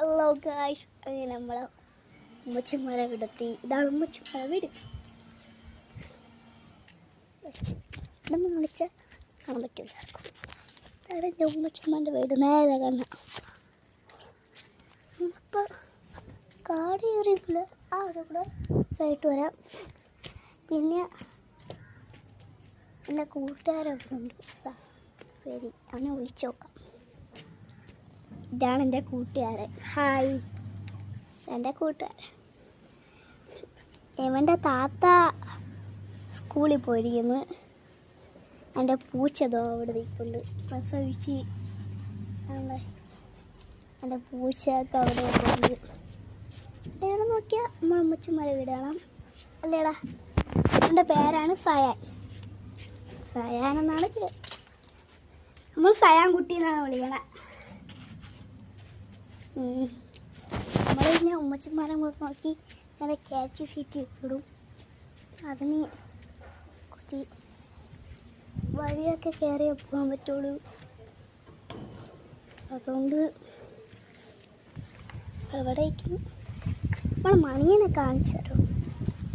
Hello guys, അങ്ങനെ നമ്മളെ ഉമ്മച്ചിമാരെ വീടെത്തി. ഇതാണ് ഉമ്മച്ചിമാരെ വീട്. ഇതൊന്നും വിളിച്ചാൽ കാണാൻ പറ്റില്ല. അതാണ് എൻ്റെ ഉമ്മച്ചിമാരുടെ വീട്. നേരെ കാണാം. ഇപ്പോൾ കാട് കയറിയിട്ടില്ല. ആ അവിടെ കൂടെ സൈറ്റ് വരാം. പിന്നെ എൻ്റെ കൂട്ടുകാരൊക്കെ ഉണ്ട്. ശരി, അവനെ വിളിച്ചു നോക്കാം. ഇതാണ് എൻ്റെ കൂട്ടുകാരൻ. ഹായ്, എൻ്റെ കൂട്ടുകാരൻ. ഇവൻ്റെ താത്ത സ്കൂളിൽ പോയിരിക്കുന്നു. എൻ്റെ പൂച്ചതോ അവിടെ നിൽക്കുന്നുണ്ട്. പ്രസവിച്ച് എൻ്റെ പൂച്ചയൊക്കെ അവിടെ ഉണ്ട്. എവിടെ നോക്കിയാൽ നമ്മൾ അമ്മച്ചിമാരെ വീടാണ് അല്ലേടാ. എൻ്റെ പേരാണ് സയാൻ. സയാൻ എന്നാണ് പേര്. നമ്മൾ സയാൻ കുട്ടി എന്നാണ് വിളിക്കണേ. നമ്മൾ പിന്നെ ഉമ്മച്ചിമാരെ കൂടെ നോക്കി നല്ല ക്യാച്ച് സീറ്റ് ഇടും. അതിന് കുറച്ച് വഴിയൊക്കെ കയറിയേ പോകാൻ പറ്റുള്ളൂ. അതുകൊണ്ട് എവിടേക്കും നമ്മൾ മണിയനെ കാണിച്ചു തരും.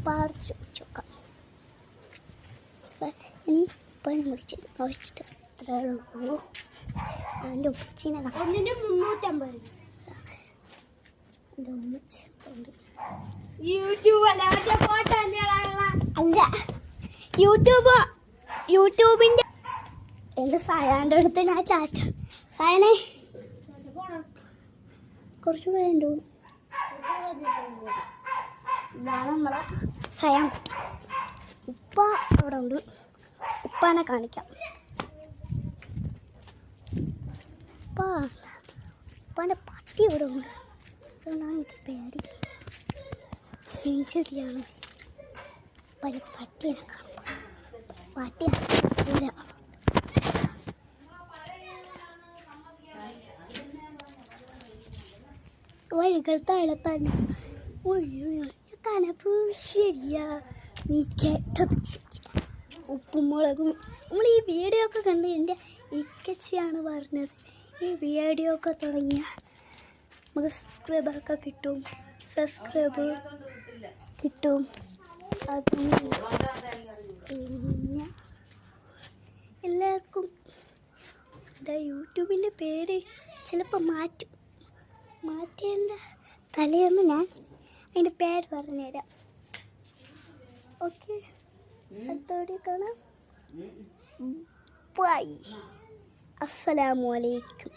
പറിച്ച് വെച്ചോക്കാം. ഇനി പണി മുറിച്ചിട്ട് എത്ര ഉള്ളൂ. അതിൻ്റെ ഉച്ചിനെ 350. എൻ്റെ ഉമ്മച്ചുണ്ട്. അല്ല, യൂട്യൂബിൻ്റെ എൻ്റെ സയാൻ്റെ അടുത്ത് ഞാൻ ചാറ്റ. സയനെ കുറച്ച് പേരുണ്ട്. ഇതാണ് നമ്മളെ സയാൻ. ഉപ്പ അവിടെ ഉണ്ട്. ഉപ്പാനെ കാണിക്കാം. ഉപ്പാൻ്റെ പട്ടി ഇവിടെ ഉണ്ട്. അതുകൊണ്ടാണ് എനിക്ക് പേടി. സെഞ്ചുറിയാണ്. പല പട്ടിയെ കാണുമ്പോൾ പട്ടിയാണ്. വഴികൾ താഴത്താണ്. കനപ്പ് ശരിയാ, നീ കേട്ടത് ശരിയാ. ഉപ്പും മുളകും. നമ്മൾ ഈ വീഡിയോ ഒക്കെ കണ്ട് എൻ്റെ ഇക്കച്ചിയാണ് പറഞ്ഞത്. ഈ വീഡിയോ ഒക്കെ തുടങ്ങിയ നമുക്ക് സബ്സ്ക്രൈബറൊക്കെ കിട്ടും. സബ്സ്ക്രൈബ് കിട്ടും. പിന്നെ എല്ലാവർക്കും എൻ്റെ യൂട്യൂബിൻ്റെ പേര് ചിലപ്പോൾ മാറ്റേണ്ട തലേന്ന് ഞാൻ അതിൻ്റെ പേര് പറഞ്ഞുതരാം. ഓക്കെ, അടുത്തോടെ കാണാം. ബൈ. അസ്സലാമു അലൈക്കും.